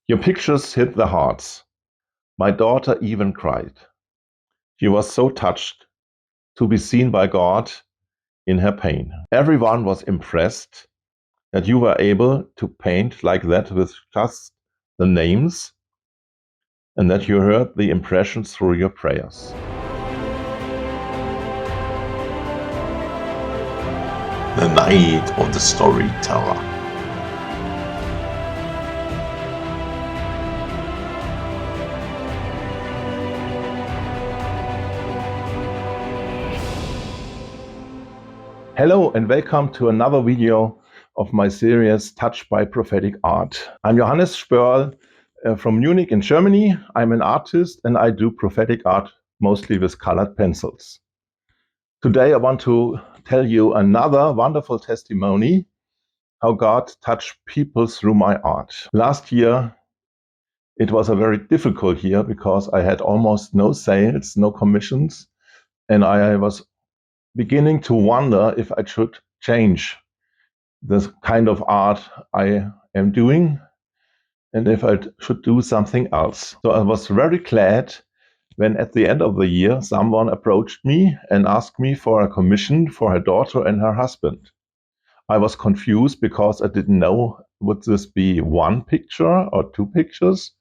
Your pictures hit the hearts. My daughter even cried. She was so touched to be seen by God in her pain. Everyone was impressed that you were able to paint like that with just the names, and that you heard the impressions through your prayers. The Night of the Storyteller. Hello and welcome to another video of my series Touched by Prophetic Art. I'm Johannes Spörl from Munich in Germany. I'm an artist and I do prophetic art mostly with colored pencils. Today I want to tell you another wonderful testimony how God touched people through my art. Last year it was a very difficult year because I had almost no sales, no commissions, and I was beginning to wonder if I should change the kind of art I am doing and if I should do something else. So I was very glad when at the end of the year someone approached me and asked me for a commission for her daughter and her husband. I was confused because I didn't know, would this be one picture or two pictures?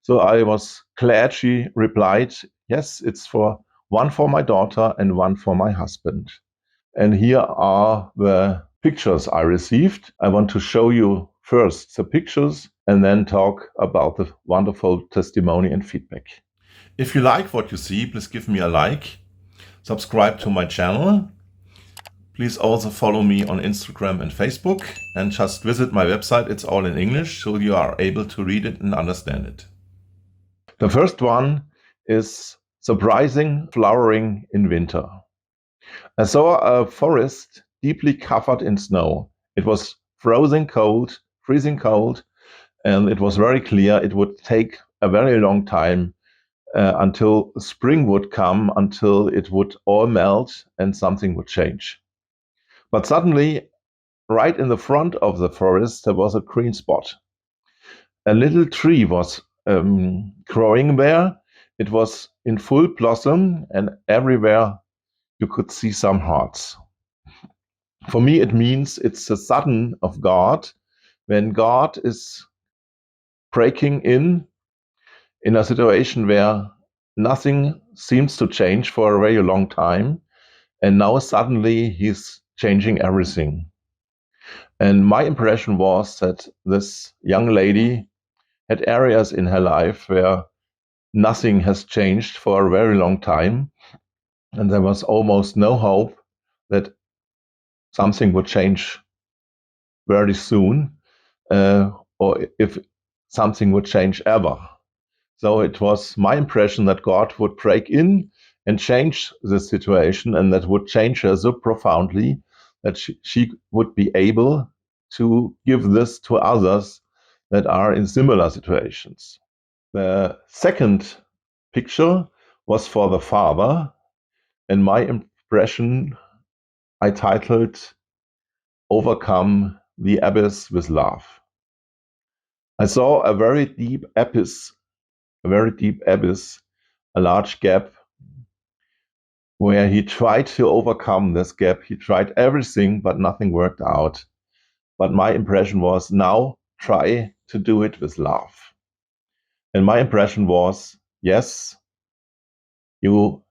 So I was glad she replied, yes, it's for one for my daughter and one for my husband. And here are the pictures I received. I want to show you first the pictures and then talk about the wonderful testimony and feedback. If you like what you see, please give me a like, subscribe to my channel. Please also follow me on Instagram and Facebook and just visit my website. It's all in English, so you are able to read it and understand it. The first one is surprising flowering in winter. I saw a forest deeply covered in snow. It was freezing cold, and it was very clear it would take a very long time until spring would come, until it would all melt and something would change. But suddenly, right in the front of the forest, there was a green spot. A little tree was growing there. It was in full blossom, and everywhere you could see some hearts. For me, it means it's the sudden of God, when God is breaking in a situation where nothing seems to change for a very long time, and now suddenly he's changing everything. And my impression was that this young lady had areas in her life where nothing has changed for a very long time, and there was almost no hope that something would change very soon, or if something would change ever. So it was my impression that God would break in and change the situation, and that would change her so profoundly that she would be able to give this to others that are in similar situations. The second picture was for the father, and my impression I titled Overcome the Abyss with Love. I saw a very deep abyss, a large gap, where he tried to overcome this gap. He tried everything, but nothing worked out. But my impression was, now try to do it with love. And my impression was, yes, you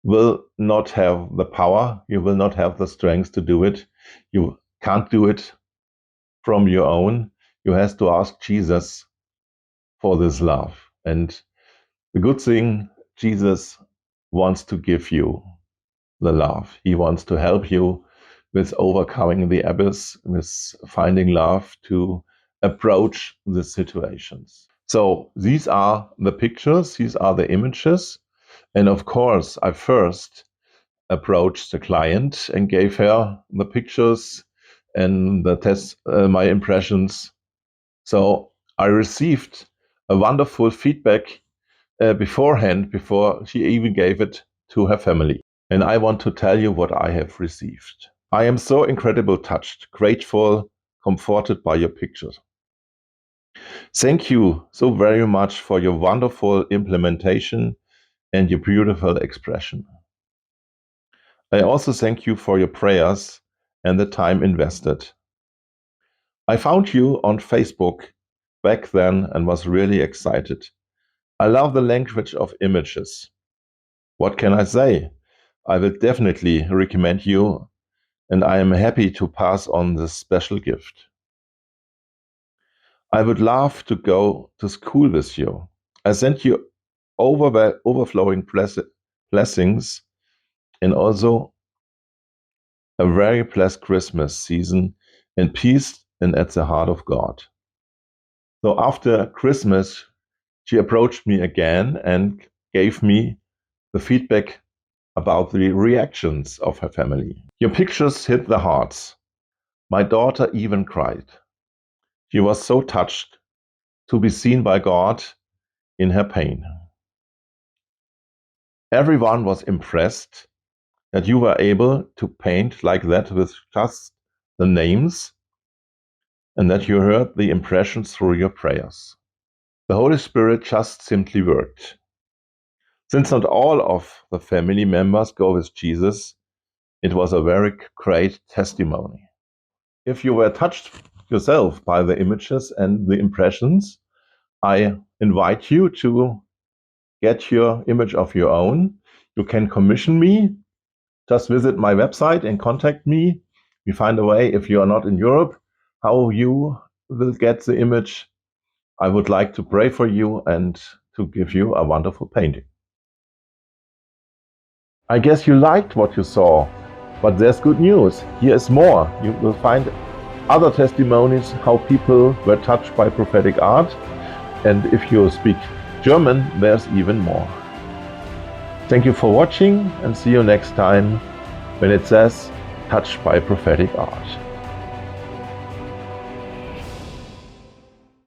will not have the power, you will not have the strength to do it. You can't do it from your own. You have to ask Jesus for this love. And the good thing, Jesus wants to give you the love. He wants to help you with overcoming the abyss, with finding love to approach the situations. So these are the pictures, these are the images. And of course, I first approached the client and gave her the pictures and my impressions. So I received a wonderful feedback beforehand, before she even gave it to her family. And I want to tell you what I have received. I am so incredibly touched, grateful, comforted by your pictures. Thank you so very much for your wonderful implementation and your beautiful expression. I also thank you for your prayers and the time invested. I found you on Facebook back then and was really excited. I love the language of images. What can I say? I will definitely recommend you, and I am happy to pass on this special gift. I would love to go to school with you. I send you overflowing blessings and also a very blessed Christmas season in peace and at the heart of God. So after Christmas, she approached me again and gave me the feedback about the reactions of her family. Your pictures hit the hearts. My daughter even cried. She was so touched to be seen by God in her pain. Everyone was impressed that you were able to paint like that with just the names and that you heard the impressions through your prayers. The Holy Spirit just simply worked. Since not all of the family members go with Jesus, it was a very great testimony. If you were touched yourself by the images and the impressions, I invite you to get your image of your own. You can commission me. Just visit my website and contact me. We find a way, if you are not in Europe, how you will get the image. I would like to pray for you and to give you a wonderful painting. I guess you liked what you saw, but there's good news. Here is more. You will find other testimonies how people were touched by prophetic art. And if you speak German, there's even more. Thank you for watching and see you next time when it says touched by prophetic art.